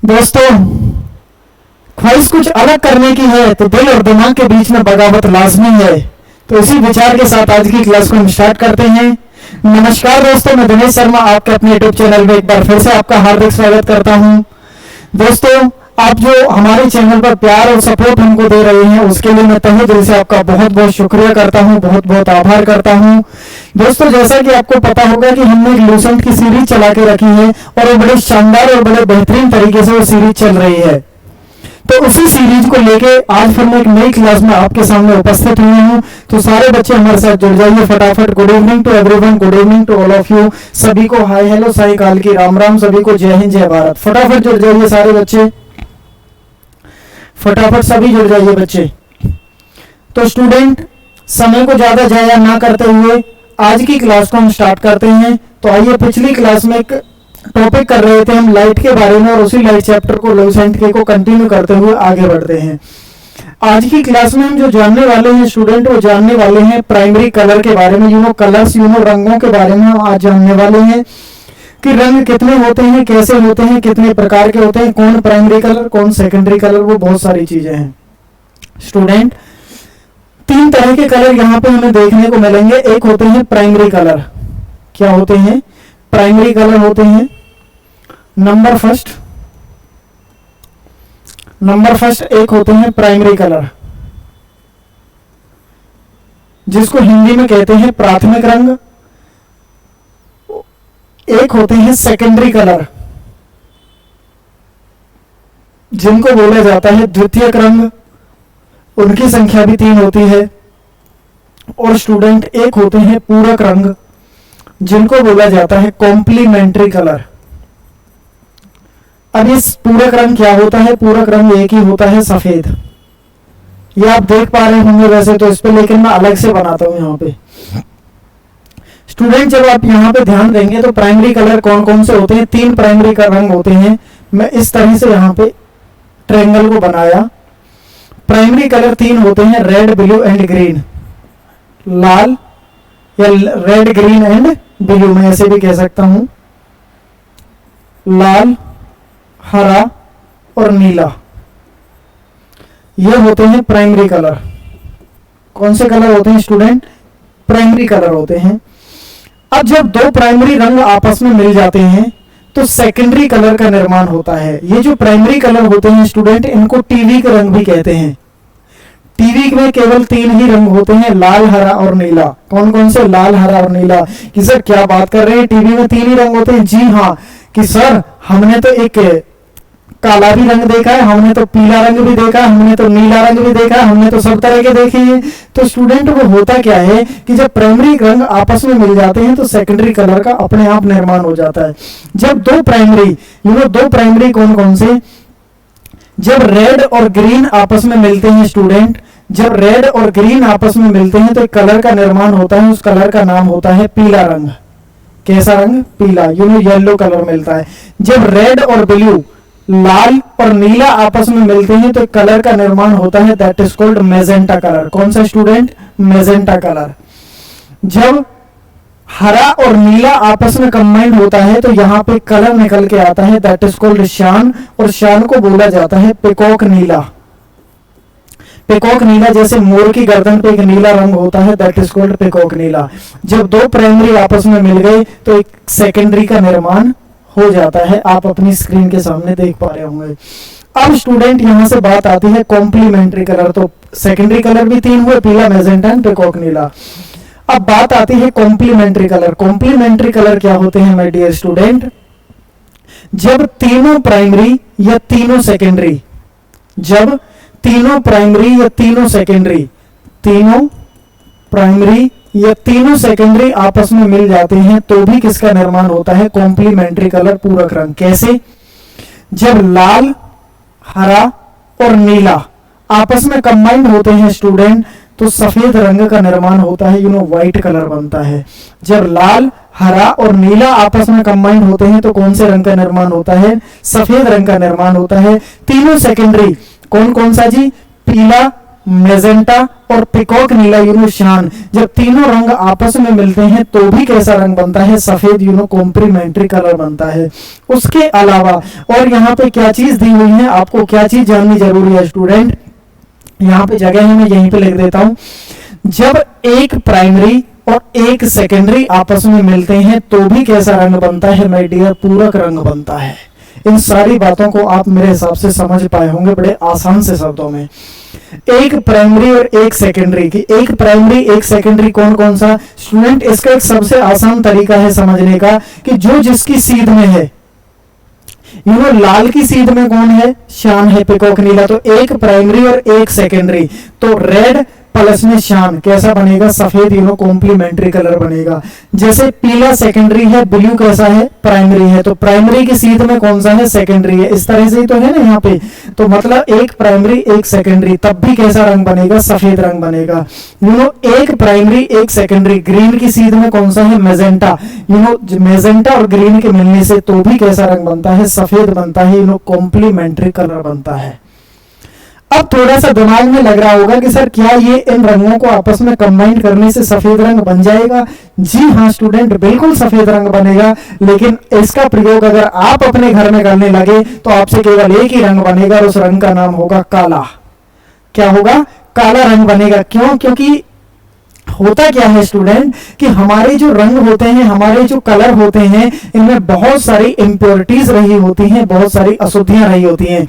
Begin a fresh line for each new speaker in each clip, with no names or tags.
दोस्तों, ख्वाहिश कुछ अलग करने की है तो दिल और दिमाग के बीच में बगावत लाजमी है। तो इसी विचार के साथ आज की क्लास को हम स्टार्ट करते हैं। नमस्कार दोस्तों, मैं दिनेश शर्मा आपके अपने यूट्यूब चैनल में एक बार फिर से आपका हार्दिक स्वागत करता हूं। दोस्तों, आप जो हमारे चैनल पर प्यार और सपोर्ट हमको दे रहे हैं उसके लिए मैं तहे दिल से आपका बहुत बहुत शुक्रिया करता हूं, बहुत बहुत आभार करता हूं। दोस्तों, जैसा कि आपको पता होगा कि हमने एक लूसेंट की सीरीज चला के रखी है और वो बड़े शानदार और बड़े बेहतरीन तरीके से वो सीरीज चल रही है। तो उसी सीरीज को लेके आज फिर मैं एक नई क्लास में आपके सामने उपस्थित हुई हूँ। तो सारे बच्चे हमारे साथ जुड़ जाइए फटाफट। Good evening to everyone, good evening to all of you. सभी को हाय हेलो साई काल की राम राम, सभी को जय हिंद जय भारत। फटाफट जुड़ जाइए सारे बच्चे, फटाफट सभी जुड़ जाइए बच्चे। तो स्टूडेंट, समय को ज्यादा जाया ना करते हुए आज की क्लास को हम स्टार्ट करते हैं। तो आइए, पिछली क्लास में एक टॉपिक कर रहे थे हम लाइट के बारे में और उसी लाइट चैप्टर को लूसेंट के को कंटिन्यू करते हुए आगे बढ़ते हैं। आज की क्लास में हम जो जानने वाले हैं स्टूडेंट, वो जानने वाले हैं प्राइमरी कलर के बारे में। कलर्स, रंगों के बारे में हम आज जानने वाले हैं कि रंग कितने होते हैं, कैसे होते हैं, कितने प्रकार के होते हैं, कौन प्राइमरी कलर, कौन सेकेंडरी कलर, वो बहुत सारी चीजें हैं। स्टूडेंट, तीन तरह के कलर यहाँ पे हमें देखने को मिलेंगे। एक होते हैं प्राइमरी कलर। क्या होते हैं? प्राइमरी कलर होते हैं नंबर फर्स्ट एक होते हैं प्राइमरी कलर, जिसको हिंदी में कहते हैं प्राथमिक रंग। एक होते हैं सेकेंडरी कलर, जिनको बोला जाता है द्वितीयक रंग। उनकी संख्या भी 3 होती है। और स्टूडेंट, एक होते हैं पूरक रंग, जिनको बोला जाता है कॉम्प्लीमेंट्री कलर। अब इस पूरक रंग क्या होता है? पूरक रंग एक ही होता है, सफेद। ये आप देख पा रहे होंगे वैसे तो इस पे, लेकिन मैं अलग से बनाता हूं यहाँ पे। स्टूडेंट, जब आप यहाँ पे ध्यान देंगे तो प्राइमरी कलर कौन कौन से होते हैं? 3 प्राइमरी का रंग होते हैं। मैं इस तरह से यहाँ पे ट्रायंगल को बनाया। प्राइमरी कलर 3 होते हैं, रेड, ब्लू एंड ग्रीन। लाल या रेड, ग्रीन एंड ब्लू, मैं ऐसे भी कह सकता हूं। लाल, हरा और नीला, ये होते हैं प्राइमरी कलर। कौन से कलर होते हैं स्टूडेंट? प्राइमरी कलर होते हैं। अब जब 2 प्राइमरी रंग आपस में मिल जाते हैं तो सेकेंडरी कलर का निर्माण होता है। ये जो प्राइमरी कलर होते हैं स्टूडेंट, इनको टीवी के रंग भी कहते हैं। टीवी में केवल 3 ही रंग होते हैं, लाल, हरा और नीला। कौन कौन से? लाल, हरा और नीला। कि सर क्या बात कर रहे हैं, टीवी में 3 ही रंग होते हैं? जी हाँ। कि सर हमने तो एक काला भी रंग देखा है, हमने तो पीला रंग भी देखा है, हमने तो नीला रंग भी देखा है, हमने तो सब तरह के देखे हैं। तो स्टूडेंट, वो होता क्या है कि जब प्राइमरी रंग आपस में मिल जाते हैं तो सेकेंडरी कलर का अपने आप निर्माण हो जाता है। जब 2 प्राइमरी, 2 प्राइमरी कौन कौन से? जब रेड और ग्रीन आपस में मिलते हैं स्टूडेंट, जब रेड और ग्रीन आपस में मिलते हैं तो एक कलर का निर्माण होता है। उस कलर का नाम होता है पीला रंग। कैसा रंग? पीला। येलो कलर मिलता है। जब रेड और ब्लू, लाल और नीला आपस में मिलते हैं तो कलर का निर्माण होता है, that is called magenta colour. कौन सा स्टूडेंट? Magenta colour. जब हरा और नीला आपस में कंबाइंड होता है तो यहाँ पे कलर निकल के आता है, दैट इज कॉल्ड श्यान। और श्यान को बोला जाता है पिकॉक नीला। पिकॉक नीला, जैसे मोर की गर्दन पे एक नीला रंग होता है, दैट इज कॉल्ड पिकॉक नीला। जब 2 प्राइमरी आपस में मिल गए तो एक सेकेंडरी का निर्माण हो जाता है। आप अपनी स्क्रीन के सामने देख पा रहे होंगे। अब स्टूडेंट, यहां से बात आती है कॉम्प्लीमेंट्री कलर। तो सेकेंडरी कलर भी 3 हुए, पीला, मैजेंटा एंड पिकॉक नीला। अब बात आती है कॉम्प्लीमेंट्री कलर। कॉम्प्लीमेंट्री कलर क्या होते हैं माय डियर स्टूडेंट? जब तीनों प्राइमरी या तीनों सेकेंडरी, जब तीनों प्राइमरी या तीनों सेकेंडरी, तीनों प्राइमरी या तीनों सेकेंडरी आपस में मिल जाते हैं तो भी किसका निर्माण होता है? कॉम्प्लीमेंट्री कलर, पूरक रंग। कैसे? जब लाल, हरा और नीला आपस में कंबाइंड होते हैं स्टूडेंट तो सफेद रंग का निर्माण होता है, व्हाइट कलर बनता है। जब लाल, हरा और नीला आपस में कंबाइंड होते हैं तो कौन से रंग का निर्माण होता है? सफेद रंग का निर्माण होता है। तीनों सेकेंडरी कौन कौन सा जी? पीला, मेजेंटा और पिकॉक नीला श्यान, जब तीनों रंग आपस में मिलते हैं तो भी कैसा रंग बनता है? सफेद कॉम्प्लीमेंट्री कलर बनता है। उसके अलावा और यहाँ पे क्या चीज दी हुई है, आपको क्या चीज जाननी जरूरी है स्टूडेंट, यहाँ पे जगह है, मैं यहीं पे लिख देता हूं। जब एक प्राइमरी और एक सेकेंडरी आपस में मिलते हैं तो भी कैसा रंग बनता है माय डियर? पूरक रंग बनता है। इन सारी बातों को आप मेरे हिसाब से समझ पाए होंगे बड़े आसान से शब्दों में। एक प्राइमरी और एक सेकेंडरी की, एक प्राइमरी एक सेकेंडरी कौन कौन सा स्टूडेंट? इसका एक सबसे आसान तरीका है समझने का कि जो जिसकी सीध में है, लाल की सीध में कौन है? श्यान है, पिकॉक नीला। तो एक प्राइमरी और एक सेकेंडरी, तो रेड प्लस में श्यान कैसा बनेगा? सफेद कॉम्प्लीमेंट्री कलर बनेगा। जैसे पीला सेकेंडरी है, ब्लू कैसा है? प्राइमरी है, तो प्राइमरी की सीध में कौन सा है? सेकेंडरी है। इस तरह से ही तो है ना यहाँ पे, तो मतलब एक प्राइमरी एक सेकेंडरी, तब भी कैसा रंग बनेगा? सफेद रंग बनेगा। एक प्राइमरी एक सेकेंडरी, ग्रीन की सीध में कौन सा है? मेजेंटा। मेजेंटा और ग्रीन के मिलने से तो भी कैसा रंग बनता है? सफेद बनता है, कॉम्प्लीमेंट्री कलर बनता है। अब थोड़ा सा दिमाग में लग रहा होगा कि सर क्या ये इन रंगों को आपस में कंबाइन करने से सफेद रंग बन जाएगा? जी हाँ स्टूडेंट, बिल्कुल सफेद रंग बनेगा, लेकिन इसका प्रयोग अगर आप अपने घर में करने लगे तो आपसे केवल एक ही रंग बनेगा और उस रंग का नाम होगा काला। क्या होगा? काला रंग बनेगा। क्यों? क्योंकि होता क्या है स्टूडेंट कि हमारे जो रंग होते हैं, हमारे जो कलर होते हैं, इनमें बहुत सारी इम्प्योरिटीज रही होती हैं, बहुत सारी अशुद्धियां रही होती हैं।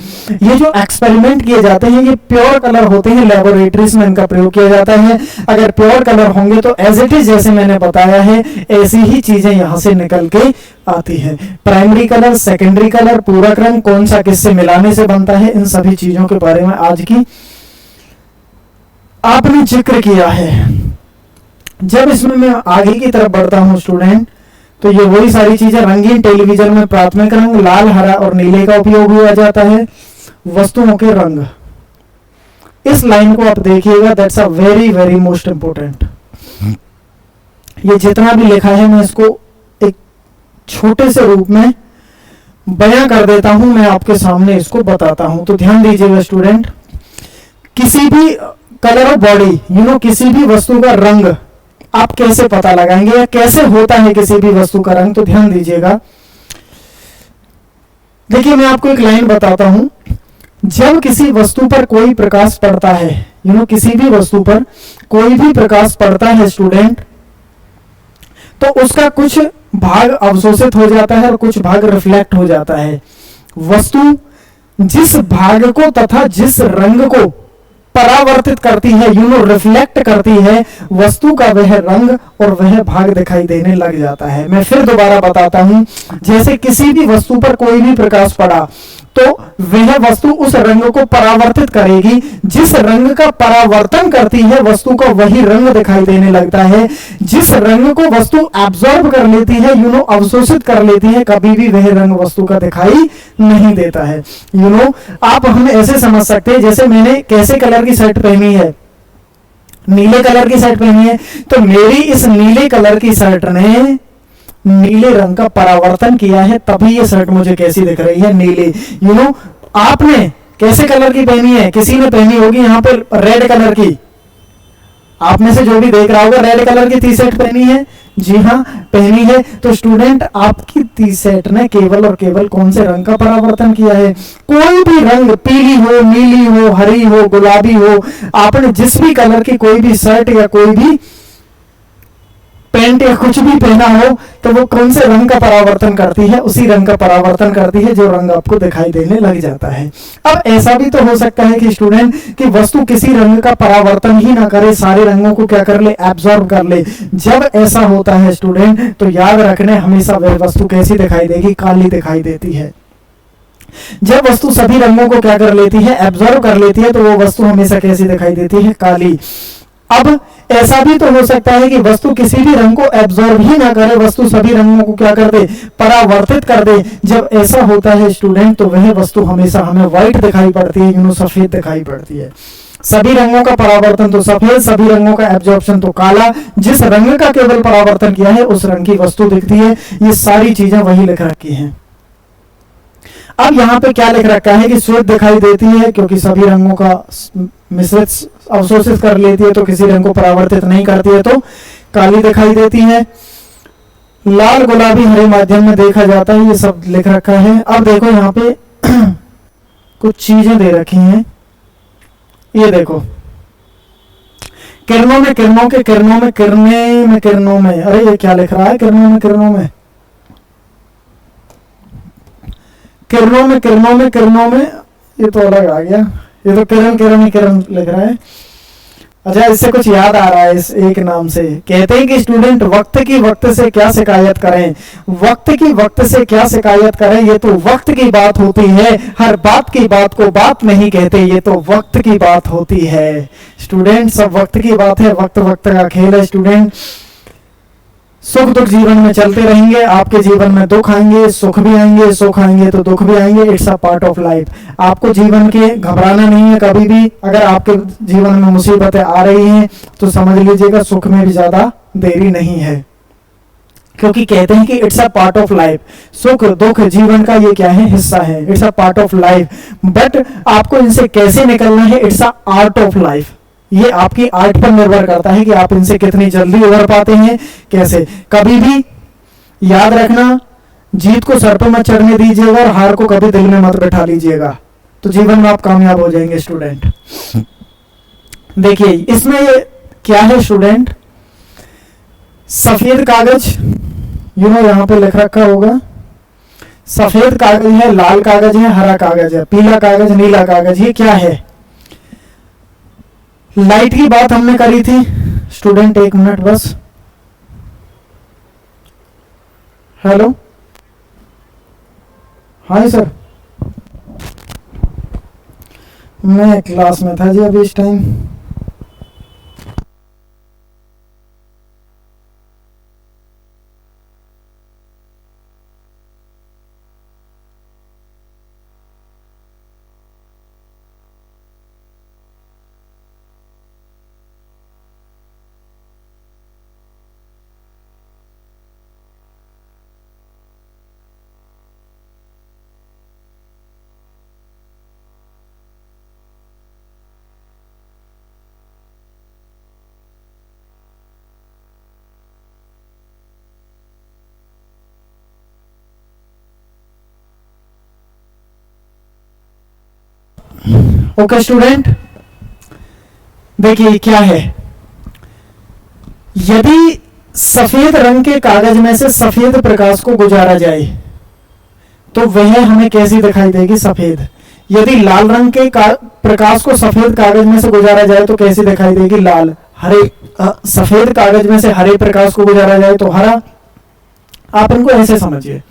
ये जो एक्सपेरिमेंट किए जाते हैं ये प्योर कलर होते हैं, लेबोरेटरीज में इनका प्रयोग किया जाता है। अगर प्योर कलर होंगे तो एज इट इज जैसे मैंने बताया है ऐसी ही चीजें यहां से निकल के आती है। प्राइमरी कलर, सेकेंडरी कलर, पूरक रंग कौन सा किससे मिलाने से बनता है, इन सभी चीजों के बारे में आज की आपने जिक्र किया है। जब इसमें मैं आगे की तरफ बढ़ता हूं स्टूडेंट, तो ये वही सारी चीजें, रंगीन टेलीविजन में प्राथमिक रंग लाल, हरा और नीले का उपयोग हुआ जाता है। वस्तुओं के रंग, इस लाइन को आप देखिएगा, that's a very very most important. ये जितना भी लिखा है मैं इसको एक छोटे से रूप में बयां कर देता हूं, मैं आपके सामने इसको बताता हूं। तो ध्यान दीजिएगा स्टूडेंट, किसी भी कलर ऑफ बॉडी, किसी भी वस्तु का रंग आप कैसे पता लगाएंगे या कैसे होता है किसी भी वस्तु का रंग? तो ध्यान दीजिएगा, देखिए मैं आपको एक लाइन बताता हूं। जब किसी वस्तु पर कोई प्रकाश पड़ता है, किसी भी वस्तु पर कोई भी प्रकाश पड़ता है स्टूडेंट, तो उसका कुछ भाग अवशोषित हो जाता है और कुछ भाग रिफ्लेक्ट हो जाता है। वस्तु जिस भाग को तथा जिस रंग को परावर्तित करती है, रिफ्लेक्ट करती है, वस्तु का वह रंग और वह भाग दिखाई देने लग जाता है। मैं फिर दोबारा बताता हूं, जैसे किसी भी वस्तु पर कोई भी प्रकाश पड़ा तो वह वस्तु उस रंग को परावर्तित करेगी। जिस रंग का परावर्तन करती है वस्तु को वही रंग दिखाई देने लगता है। जिस रंग को वस्तु एब्जॉर्ब कर लेती है, अवशोषित कर लेती है, कभी भी वह रंग वस्तु का दिखाई नहीं देता है। आप हम ऐसे समझ सकते हैं, जैसे मैंने कैसे कलर की शर्ट पहनी है, नीले कलर की शर्ट पहनी है, तो मेरी इस नीले कलर की शर्ट ने नीले रंग का परावर्तन किया है, तभी ये शर्ट मुझे कैसी दिख रही है? नीली। आपने कैसे कलर की पहनी है? किसी ने पहनी होगी यहाँ पर रेड कलर की, आप में से जो भी देख रहा होगा रेड कलर की टी शर्ट पहनी है। जी हाँ, पहनी है। तो स्टूडेंट आपकी टी शर्ट ने केवल और केवल कौन से रंग का परावर्तन किया है? कोई भी रंग, पीली हो, नीली हो, हरी हो, गुलाबी हो, आपने जिस भी कलर की कोई भी शर्ट या कोई भी पैंट या कुछ भी पहना हो, तो वो कौन से रंग का परावर्तन करती है? उसी रंग का परावर्तन करती है जो रंग आपको दिखाई देने लग जाता है। अब ऐसा भी तो हो सकता है कि स्टूडेंट कि वस्तु किसी रंग का परावर्तन ही ना करे, सारे रंगों को क्या कर ले? एब्जॉर्ब कर ले। जब ऐसा होता है स्टूडेंट, तो याद रखने हमेशा वह वस्तु कैसी दिखाई देगी? काली दिखाई देती है। जब वस्तु सभी रंगों को क्या कर लेती है? एब्जॉर्ब कर लेती है, तो वो वस्तु हमेशा कैसी दिखाई देती है? काली। अब ऐसा भी तो हो सकता है कि वस्तु किसी भी रंग को एब्जॉर्ब ही ना करे, वस्तु सभी रंगों को क्या कर दे? परावर्तित कर दे। जब ऐसा होता है स्टूडेंट, तो वह वस्तु हमेशा हमें व्हाइट दिखाई पड़ती है, सफेद दिखाई पड़ती है। सभी रंगों का परावर्तन तो सफेद, सभी रंगों का एब्जॉर्प्शन तो काला। जिस रंग का केवल परावर्तन किया है उस रंग की वस्तु दिखती है। ये सारी चीजें वही लिख रखी हैं। अब यहाँ पे क्या लिख रखा है कि श्वेत दिखाई देती है, क्योंकि सभी रंगों का मिश्रित अवशोषित कर लेती है तो किसी रंग को परावर्तित नहीं करती है तो काली दिखाई देती है। लाल, गुलाबी, हरे माध्यम में देखा जाता है, ये सब लिख रखा है। अब देखो यहाँ पे कुछ चीजें दे रखी हैं, ये देखो, किरणों में, किरणों के, किरणों में, किरने में, किरणों में, अरे ये क्या लिख रहा है, किरणों में, किरणों में, किरणों में, किरणों में, किरणों में, ये तो अलग आ गया, ये तो किरण, किरण ही किरण लिख रहा है। अच्छा, इससे कुछ याद आ रहा है इस एक नाम से। कहते हैं कि स्टूडेंट वक्त की वक्त से क्या शिकायत करें, वक्त की वक्त से क्या शिकायत करें, ये तो वक्त की बात होती है, हर बात की बात को बात नहीं कहते, ये तो वक्त की बात होती है। स्टूडेंट सब वक्त की बात है, वक्त वक्त का खेल है। स्टूडेंट सुख दुख जीवन में चलते रहेंगे, आपके जीवन में दुख आएंगे, सुख भी आएंगे, सुख आएंगे तो दुख भी आएंगे, it's a part of life. आपको जीवन के घबराना नहीं है कभी भी। अगर आपके जीवन में मुसीबतें आ रही हैं तो समझ लीजिएगा सुख में भी ज्यादा देरी नहीं है, क्योंकि कहते हैं कि it's a part of life. सुख दुख जीवन का ये क्या है, हिस्सा है, it's a part of life. But आपको इनसे कैसे निकलना है, it's a art of life. ये आपकी आर्ट पर निर्भर करता है कि आप इनसे कितनी जल्दी उभर पाते हैं, कैसे। कभी भी याद रखना, जीत को सर पर मत चढ़ने दीजिएगा और हार को कभी दिल में मत बैठा लीजिएगा, तो जीवन में आप कामयाब हो जाएंगे। स्टूडेंट देखिए इसमें ये क्या है स्टूडेंट, सफेद कागज, यहां पे लिख रखा होगा, सफेद कागज है, लाल कागज है, हरा कागज है, पीला कागज, नीला कागज। ये क्या है, लाइट की बात हमने करी थी। स्टूडेंट एक मिनट बस, हेलो, हाँ सर, मैं क्लास में था जी अभी इस टाइम। ओके स्टूडेंट, देखिए क्या है, यदि सफेद रंग के कागज में से सफेद प्रकाश को गुजारा जाए तो वह हमें कैसी दिखाई देगी, सफेद। यदि लाल रंग के प्रकाश को सफेद कागज में से गुजारा जाए तो कैसी दिखाई देगी, लाल। हरे सफेद कागज में से हरे प्रकाश को गुजारा जाए तो हरा। आप इनको ऐसे समझिए,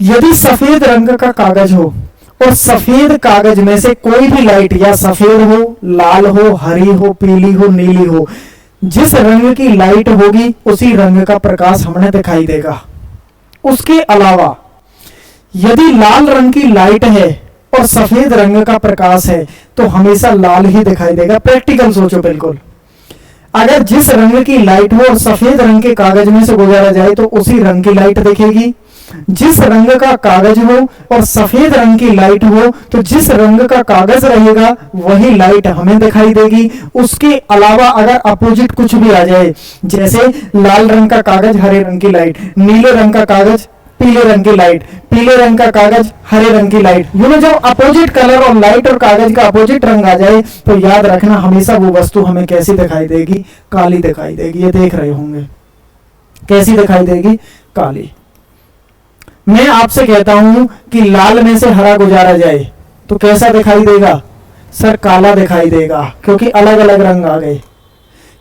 यदि सफेद रंग का कागज हो और सफेद कागज में से कोई भी लाइट, या सफेद हो, लाल हो, हरी हो, पीली हो, नीली हो, जिस रंग की लाइट होगी उसी रंग का प्रकाश हमें दिखाई देगा। उसके अलावा यदि लाल रंग की लाइट है और सफेद रंग का प्रकाश है तो हमेशा लाल ही दिखाई देगा। प्रैक्टिकल सोचो बिल्कुल, अगर जिस रंग की लाइट हो और सफेद रंग के कागज में से गुजारा जाए तो उसी रंग की लाइट दिखेगी। जिस रंग का कागज हो और सफेद रंग की लाइट हो तो जिस रंग का कागज रहेगा वही लाइट हमें दिखाई देगी। उसके अलावा अगर अपोजिट कुछ भी आ जाए, जैसे लाल रंग का कागज, हरे रंग की लाइट, नीले रंग का कागज, पीले रंग की लाइट, पीले रंग का कागज, हरे रंग की लाइट, जब अपोजिट कलर और लाइट और कागज का अपोजिट रंग आ जाए तो याद रखना हमेशा वो वस्तु हमें कैसी दिखाई देगी, काली दिखाई देगी। ये देख रहे होंगे कैसी दिखाई देगी, काली। मैं आपसे कहता हूं कि लाल में से हरा गुजारा जाए तो कैसा दिखाई देगा, सर काला दिखाई देगा, क्योंकि अलग अलग रंग आ गए।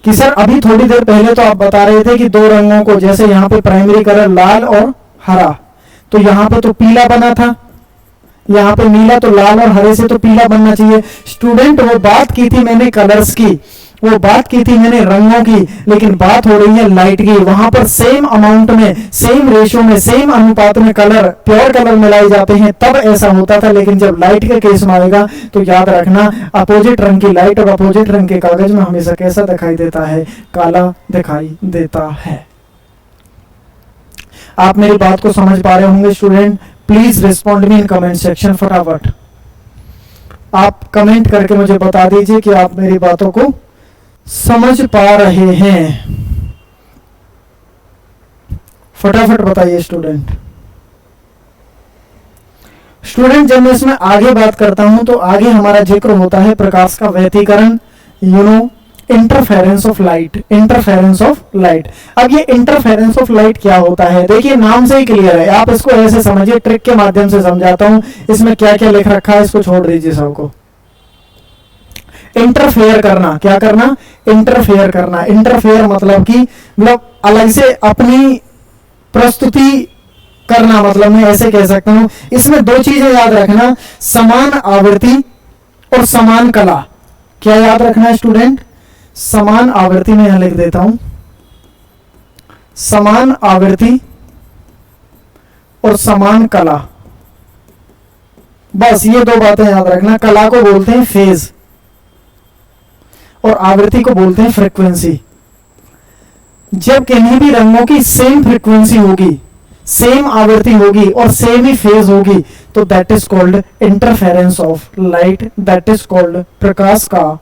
कि सर अभी थोड़ी देर पहले तो आप बता रहे थे कि दो रंगों को, जैसे यहाँ पे प्राइमरी कलर लाल और हरा, तो यहाँ पे तो पीला बना था, यहाँ पे नीला, तो लाल और हरे से तो पीला बनना चाहिए। स्टूडेंट वो बात की थी मैंने कलर्स की, वो बात की थी मैंने रंगों की, लेकिन बात हो रही है लाइट की। वहां पर सेम अमाउंट में, सेम रेशियो में, सेम अनुपात में कलर, प्योर कलर मिलाए जाते हैं, तब ऐसा होता था। लेकिन जब लाइट के केस में आएगा तो याद रखना अपोजिट रंग की लाइट और अपोजिट रंग के कागज में हमेशा कैसा दिखाई देता है, काला दिखाई देता है। आप मेरी बात को समझ पा रहे होंगे student? Please respond me in comment section फटाफट। आप कमेंट करके मुझे बता दीजिए कि आप मेरी बातों को समझ पा रहे हैं। फटाफट बताइए स्टूडेंट। स्टूडेंट जब मैं इसमें आगे बात करता हूं तो आगे हमारा जिक्र होता है प्रकाश का व्यतिकरण, interference of light. Interference of light, अब ये इंटरफेरेंस ऑफ लाइट क्या होता है? देखिए नाम से ही क्लियर है, आप इसको ऐसे समझिए, ट्रिक के माध्यम से समझाता हूं। इसमें क्या क्या लिख रखा है इसको छोड़ दीजिए सबको। इंटरफेयर करना, क्या करना? इंटरफेयर करना। इंटरफेयर मतलब कि अलग से अपनी प्रस्तुति करना, मतलब मैं ऐसे कह सकता हूं। इसमें दो चीजें याद रखना, समान आवृत्ति और समान कला। क्या याद रखना है स्टूडेंट? समान आवृत्ति में यहां लिख देता हूं, समान आवृत्ति और समान कला। बस ये दो बातें याद रखना। कला को बोलते हैं फेज और आवृत्ति को बोलते हैं फ्रीक्वेंसी। जब किन्हीं भी रंगों की सेम फ्रीक्वेंसी होगी, सेम आवृत्ति होगी और सेम ही फेज होगी तो that is called interference of light, that is called प्रकाश का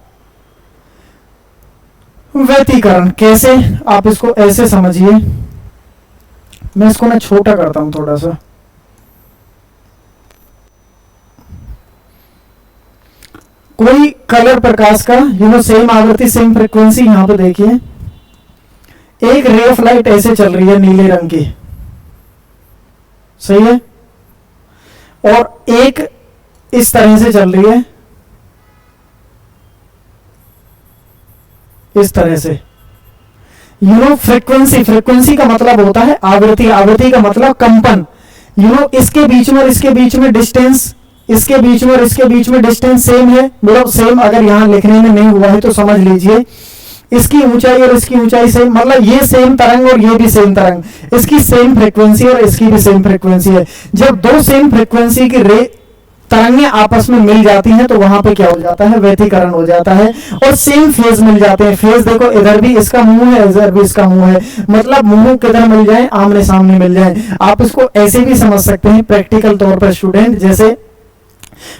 व्यतिकरण। कैसे? आप इसको ऐसे समझिए, मैं इसको ना छोटा करता हूं थोड़ा सा। कोई कलर प्रकाश का सेम आवृत्ति सेम फ्रीक्वेंसी, यहां पे देखिए एक रे ऑफ लाइट ऐसे चल रही है नीले रंग की, सही है, और एक इस तरह से चल रही है, इस तरह से। फ्रीक्वेंसी, फ्रीक्वेंसी का मतलब होता है आवृत्ति, आवृत्ति का मतलब कंपन। इसके बीच में और इसके बीच में डिस्टेंस, इसके बीच में और इसके बीच में डिस्टेंस सेम है, मतलब सेम। अगर यहां लिखने में नहीं हुआ है तो समझ लीजिए, इसकी ऊंचाई और इसकी ऊंचाई सेम, मतलब ये सेम तरंग और ये भी सेम तरंग, इसकी सेम फ्रीक्वेंसी और इसकी भी सेम फ्रीक्वेंसी है। जब दो सेम फ्रीक्वेंसी की रे तरंगें आपस में मिल जाती हैं तो वहां पे क्या हो जाता है? व्यतिकरण हो जाता है। और सेम फेज मिल जाते हैं। फेज देखो, इधर भी इसका मुंह है, इधर भी इसका मुंह है, मतलब मुंह किधर मिल जाए? आमने सामने मिल जाए। आप इसको ऐसे भी समझ सकते हैं प्रैक्टिकल तौर पर स्टूडेंट, जैसे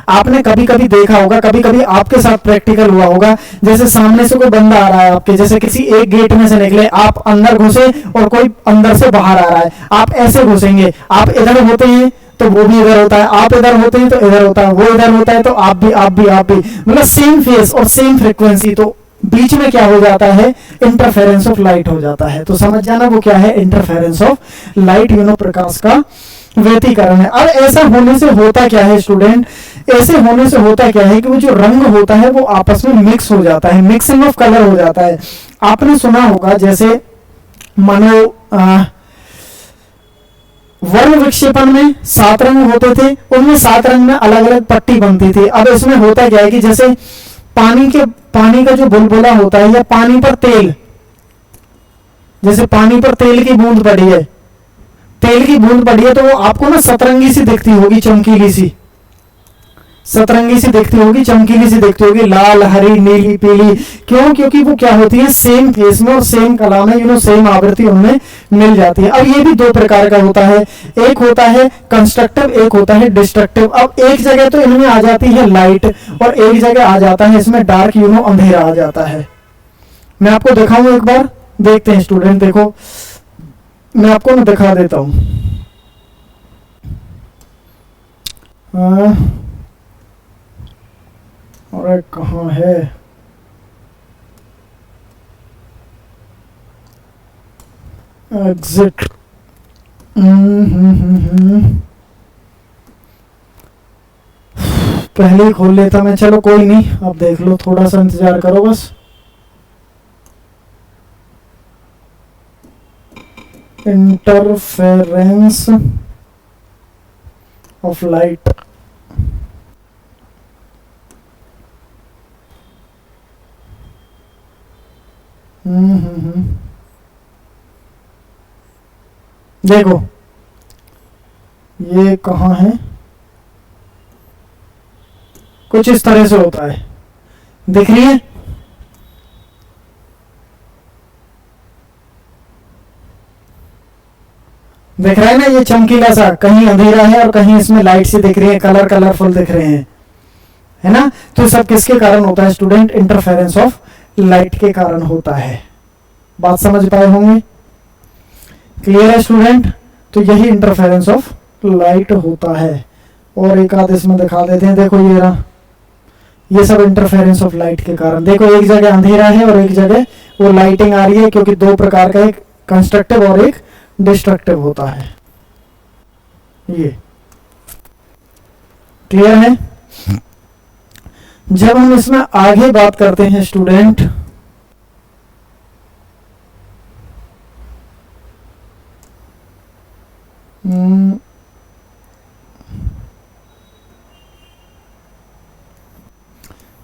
आपने कभी कभी देखा होगा, कभी कभी आपके साथ प्रैक्टिकल हुआ होगा, जैसे सामने से कोई बंदा आ रहा है आपके, जैसे किसी एक गेट में से निकले, आप अंदर घुसे और कोई अंदर से बाहर आ रहा है, आप ऐसे घुसेंगे, आप इधर होते हैं तो वो भी इधर होता है, आप इधर होते हैं तो इधर होता है, वो इधर होता है तो आप भी, आप भी, आप भी, मतलब सेम फेज और सेम फ्रीक्वेंसी, तो बीच में क्या हो जाता है? इंटरफेरेंस ऑफ लाइट हो जाता है। तो समझ जाना वो क्या है? इंटरफेरेंस ऑफ लाइट, प्रकाश का व्यतिकरण है। अब ऐसा होने से होता क्या है स्टूडेंट? ऐसे होने से होता क्या है कि वो जो रंग होता है वो आपस में मिक्स हो जाता है, मिक्सिंग ऑफ कलर हो जाता है। आपने सुना होगा जैसे मानो वर्ण विक्षेपण में 7 रंग होते थे, उनमें 7 रंग में अलग अलग पट्टी बनती थी। अब इसमें होता क्या है कि जैसे पानी का जो बुलबुला होता है या पानी पर तेल, जैसे पानी पर तेल की बूंद पड़ी है, तेल की बूंद पड़ी है तो वो आपको ना सतरंगी सी दिखती होगी, चमकीली सी, सतरंगी सी दिखती होगी, चमकीली सी दिखती होगी, लाल, हरी, नीली, पीली। क्यों? क्योंकि वो क्या होती है? सेम फेस में और सेम कला में, सेम आवृत्ति उनमें मिल जाती है। अब ये भी दो प्रकार का होता है, एक होता है कंस्ट्रक्टिव, एक होता है डिस्ट्रक्टिव। अब एक जगह तो इनमें आ जाती है लाइट और एक जगह आ जाता है इसमें डार्क, अंधेरा आ जाता है। मैं आपको दिखाऊं एक बार, देखते हैं स्टूडेंट, देखो मैं आपको ना दिखा देता हूं। अरे कहाँ है? एग्जिट। पहले ही खोल लेता मैं, चलो कोई नहीं, अब देख लो, थोड़ा सा इंतजार करो बस। इंटरफेरेंस ऑफ लाइट, देखो ये कहाँ है? कुछ इस तरह से होता है, दिख रही है? दिख रहा है ना, ये चमकीला सा, कहीं अंधेरा है और कहीं इसमें लाइट सी दिख रही है, कलर कलरफुल दिख रहे हैं। है ना। तो सब किसके कारण होता है स्टूडेंट, इंटरफेरेंस ऑफ लाइट के कारण होता है। बात समझ पाए होंगे, क्लियर है स्टूडेंट। तो यही इंटरफेरेंस ऑफ लाइट होता है। और एक आध इसमें दिखा देते हैं, देखो ये रहा, ये सब इंटरफेरेंस ऑफ लाइट के कारण। देखो एक जगह अंधेरा है और एक जगह वो लाइटिंग आ रही है, क्योंकि दो प्रकार का, एक कंस्ट्रक्टिव और एक डिस्ट्रक्टिव होता है। ये क्लियर है। जब हम इसमें आगे बात करते हैं स्टूडेंट,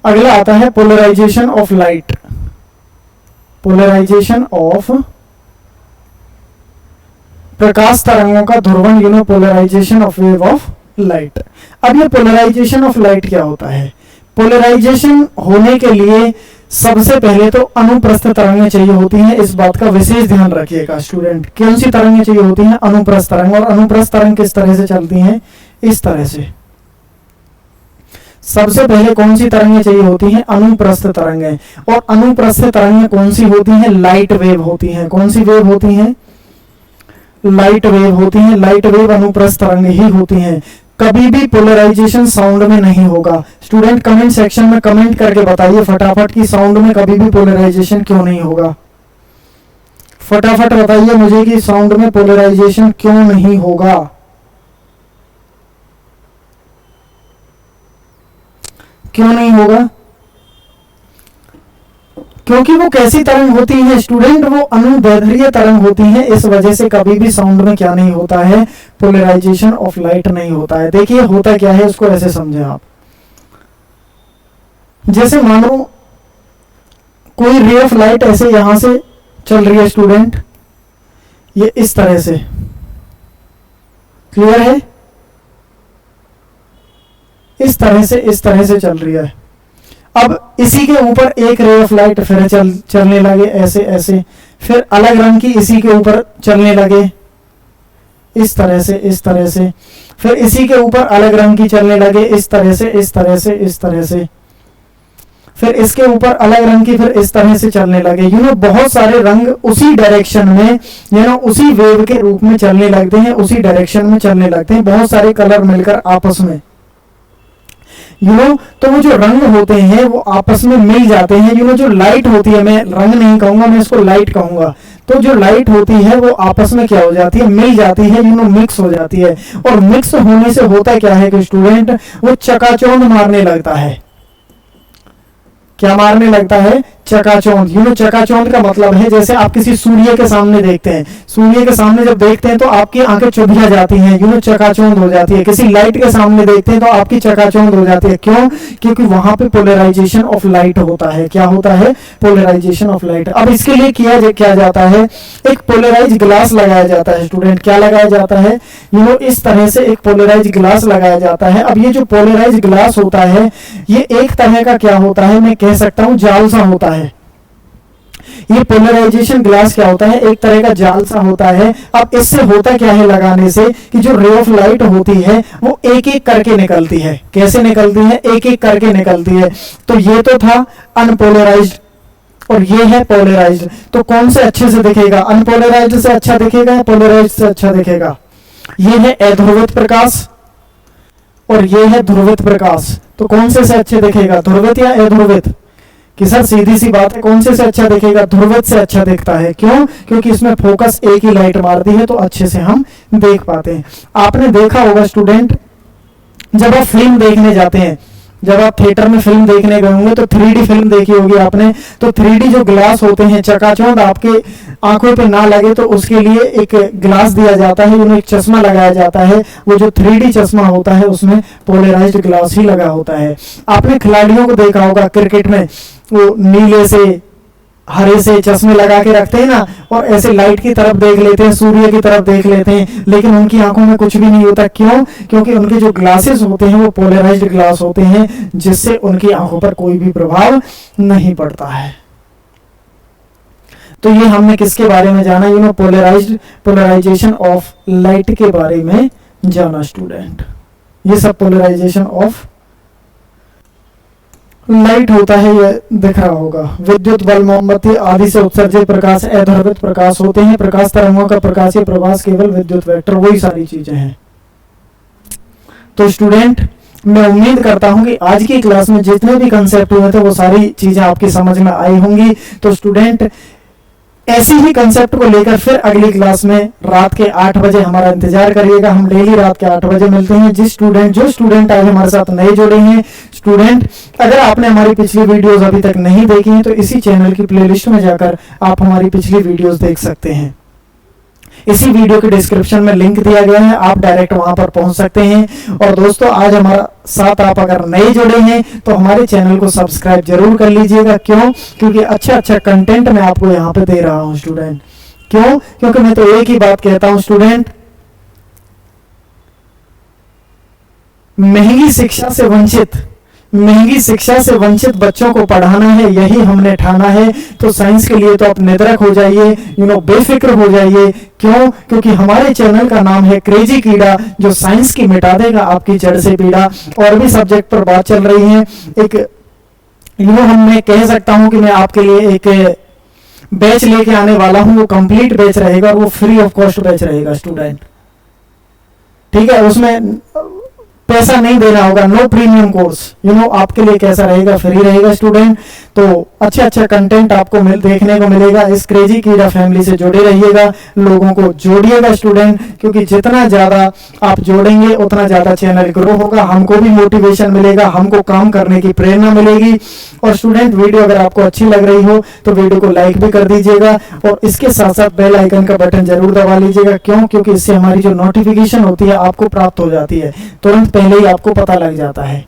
अगला आता है polarisation of light. Polarisation of प्रकाश तरंगों का ध्रुवण, polarisation of wave of light. अब ये पोलराइजेशन ऑफ लाइट क्या होता है? पोलराइजेशन होने के लिए सबसे पहले तो अनुप्रस्थ तरंगें चाहिए होती हैं। इस बात का विशेष ध्यान रखिएगा स्टूडेंट। कौन सी तरंगें चाहिए होती हैं? अनुप्रस्थ तरंग। और अनुप्रस्थ तरंग किस तरह से चलती हैं? इस तरह से। सबसे पहले कौन सी तरंगें चाहिए होती हैं? अनुप्रस्थ तरंगें। और अनुप्रस्थ तरंगें कौन सी होती हैं? लाइट वेव होती हैं। कौन सी वेव होती हैं? लाइट वेव होती हैं। लाइट वेव अनुप्रस्थ तरंग ही होती हैं। कभी भी पोलराइजेशन साउंड में नहीं होगा। स्टूडेंट कमेंट सेक्शन में कमेंट करके बताइए फटाफट कि साउंड में कभी भी पोलराइजेशन क्यों नहीं होगा। फटाफट बताइए मुझे कि साउंड में पोलराइजेशन क्यों नहीं होगा। क्यों नहीं होगा? क्योंकि वो कैसी तरंग होती है स्टूडेंट? वो अनुदैर्ध्य तरंग होती है। इस वजह से कभी भी साउंड में क्या नहीं होता है? पोलराइजेशन ऑफ लाइट नहीं होता है। देखिए होता क्या है, उसको ऐसे समझें आप। जैसे मानो कोई रे ऑफ लाइट ऐसे यहां से चल रही है स्टूडेंट, ये इस तरह से, क्लियर है? इस तरह से चल रही है। अब इसी के ऊपर एक रे ऑफ लाइट फिर चलने लगे ऐसे ऐसे, फिर अलग रंग की इसी के ऊपर चलने लगे इस तरह से, फिर इसी के ऊपर अलग रंग की चलने लगे इस तरह से, फिर इसके ऊपर अलग रंग की फिर इस तरह से चलने लगे। बहुत सारे रंग उसी डायरेक्शन में उसी वेव के रूप में चलने लगते हैं, उसी डायरेक्शन में चलने लगते हैं, बहुत सारे कलर मिलकर आपस में। तो वो जो रंग होते हैं वो आपस में मिल जाते हैं। जो लाइट होती है, मैं रंग नहीं कहूंगा, मैं इसको लाइट कहूंगा। तो जो लाइट होती है वो आपस में क्या हो जाती है? मिल जाती है, मिक्स हो जाती है। और मिक्स होने से होता क्या है कि स्टूडेंट वो चकाचौंध मारने लगता है। क्या मारने लगता है? चकाचौंध। चकाचौंध का मतलब है जैसे आप किसी सूर्य के सामने देखते हैं, सूर्य के सामने जब देखते हैं तो आपकी आंखें चुभिया जाती हैं, चकाचौंध हो जाती है। किसी लाइट के सामने देखते हैं तो आपकी चकाचौंध हो जाती है। क्यों? क्योंकि वहां पे पोलराइजेशन ऑफ लाइट होता है। क्या होता है? Polarisation of light. अब इसके लिए क्या जाता है? एक पोलराइज ग्लास लगाया जाता है स्टूडेंट। क्या लगाया जाता है? इस तरह से एक पोलराइज ग्लास लगाया जाता है। अब ये जो पोलराइज ग्लास होता है ये एक तरह का क्या होता है, मैं कह सकता हूं जाल सा होता है। ये पोलराइजेशन ग्लास क्या होता है? एक तरह का जाल सा होता है। अब इससे होता क्या है लगाने से कि जो रे ऑफ लाइट होती है वो एक एक करके निकलती है। कैसे निकलती है? एक एक करके निकलती है। तो ये तो था अनपोलराइज्ड और ये है पोलराइज्ड। तो कौन से अच्छे से दिखेगा? अनपोलराइज्ड से अच्छा दिखेगा या पोलराइज्ड से अच्छा दिखेगा? ये है अध्रुवित प्रकाश और ये है ध्रुवित प्रकाश। तो कौन से अच्छे दिखेगा? ध्रुवित या अध्रुवित? कि सर सीधी सी बात है, कौन से अच्छा दिखेगा? ध्रुवित से अच्छा दिखता है। क्यों? क्योंकि इसमें फोकस एक ही लाइट मारती है तो अच्छे से हम देख पाते हैं। आपने देखा होगा स्टूडेंट, जब आप फिल्म देखने जाते हैं, जब आप थिएटर में फिल्म देखने गए होंगे तो 3D फिल्म देखी होगी आपने। तो 3D जो ग्लास होते हैं, चकाचौंध आपके आंखों पे ना लगे तो उसके लिए एक ग्लास दिया जाता है, एक चश्मा लगाया जाता है। वो जो 3D चश्मा होता है उसमें पोलराइज्ड ग्लास ही लगा होता है। आपने खिलाड़ियों को देखा होगा क्रिकेट में, वो नीले से हरे से चश्मे लगा के रखते हैं ना, और ऐसे लाइट की तरफ देख लेते हैं, सूर्य की तरफ देख लेते हैं, लेकिन उनकी आंखों में कुछ भी नहीं होता। क्यों? क्योंकि उनके जो ग्लासेस होते हैं वो पोलराइज्ड ग्लास होते हैं, जिससे उनकी आंखों पर कोई भी प्रभाव नहीं पड़ता है। तो ये हमने किसके बारे में जाना? पोलराइजेशन ऑफ लाइट के बारे में जाना स्टूडेंट। ये सब पोलराइजेशन ऑफ लाइट होता है, ये दिख रहा होगा। विद्युत बल्ब, मोमबत्ती आदि से उत्सर्जित प्रकाश अध्रुवित प्रकाश होते हैं। प्रकाश तरंगों का प्रकाशीय प्रवास केवल विद्युत वेक्टर, वही सारी चीजें हैं। तो स्टूडेंट, मैं उम्मीद करता हूं कि आज की क्लास में जितने भी कंसेप्ट हुए थे वो सारी चीजें आपकी समझ में आई होंगी। तो स्टूडेंट, ऐसी ही कंसेप्ट को लेकर फिर अगली क्लास में रात के 8 बजे हमारा इंतजार करिएगा। हम डेली रात के 8 बजे मिलते हैं। जो स्टूडेंट आज हमारे साथ नए जुड़े हैं, स्टूडेंट, अगर आपने हमारी पिछली वीडियोस अभी तक नहीं देखी हैं तो इसी चैनल की प्लेलिस्ट में जाकर आप हमारी पिछली वीडियोस देख सकते हैं। इसी वीडियो के डिस्क्रिप्शन में लिंक दिया गया है, आप डायरेक्ट वहां पर पहुंच सकते हैं। और दोस्तों, आज हमारा साथ आप अगर नए जुड़े हैं तो हमारे चैनल को सब्सक्राइब जरूर कर लीजिएगा। क्यों? क्योंकि अच्छा कंटेंट मैं आपको यहाँ पे दे रहा हूँ स्टूडेंट। क्यों? क्योंकि मैं तो एक ही बात कहता हूँ स्टूडेंट, महंगी शिक्षा से वंचित बच्चों को पढ़ाना है, यही हमने ठाना है। तो साइंस के लिए तो आप निडर हो जाइए, बेफिक्र हो जाइए। क्यों? क्योंकि हमारे चैनल का नाम है क्रेजी कीड़ा, जो साइंस की मिटा देगा आपकी जड़ से पीड़ा। और भी सब्जेक्ट पर बात चल रही है। एक मैं कह सकता हूं कि मैं आपके लिए एक बैच लेके आने वाला हूं। वो कंप्लीट बैच रहेगा और वो फ्री ऑफ कॉस्ट बैच रहेगा स्टूडेंट। ठीक है, उसमें पैसा नहीं देना होगा, नो प्रीमियम कोर्स। आपके लिए कैसा रहेगा? फ्री रहेगा स्टूडेंट। तो अच्छा कंटेंट आपको देखने को मिलेगा। इस क्रेजी कीड़ा फैमिली से जुड़े रहिएगा, लोगों को जोड़िएगा स्टूडेंट, क्योंकि जितना ज्यादा आप जोड़ेंगे उतना ज्यादा चैनल ग्रो होगा, हमको भी मोटिवेशन मिलेगा, हमको काम करने की प्रेरणा मिलेगी। और स्टूडेंट, वीडियो अगर आपको अच्छी लग रही हो तो वीडियो को लाइक भी कर दीजिएगा और इसके साथ साथ बेल आइकन का बटन जरूर दबा लीजिएगा। क्यों? क्योंकि इससे हमारी जो नोटिफिकेशन होती है आपको प्राप्त हो जाती है, तुरंत पहले ही आपको पता लग जाता है।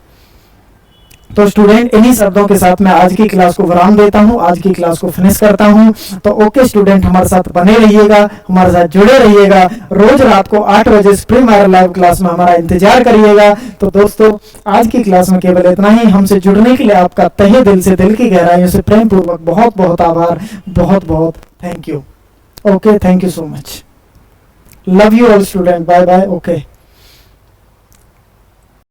तो स्टूडेंट, इन्हीं शब्दों के साथ मैं आज की क्लास को विराम देता हूं, आज की क्लास को फिनिश करता हूं। तो ओके स्टूडेंट, हमारे साथ बने रहिएगा, हमारे साथ जुड़े रहिएगा। रोज रात को 8 बजे स्प्रिंग मायर लाइव क्लास में हमारा इंतजार करिएगा। तो दोस्तों, आज की क्लास में केवल इतना ही। हमसे जुड़ने के लिए आपका तहे दिल से, दिल की गहराइयों से प्रेम पूर्वक बहुत बहुत आभार, बहुत बहुत thank you. Okay, thank you so much. Love you all student, bye bye. Okay.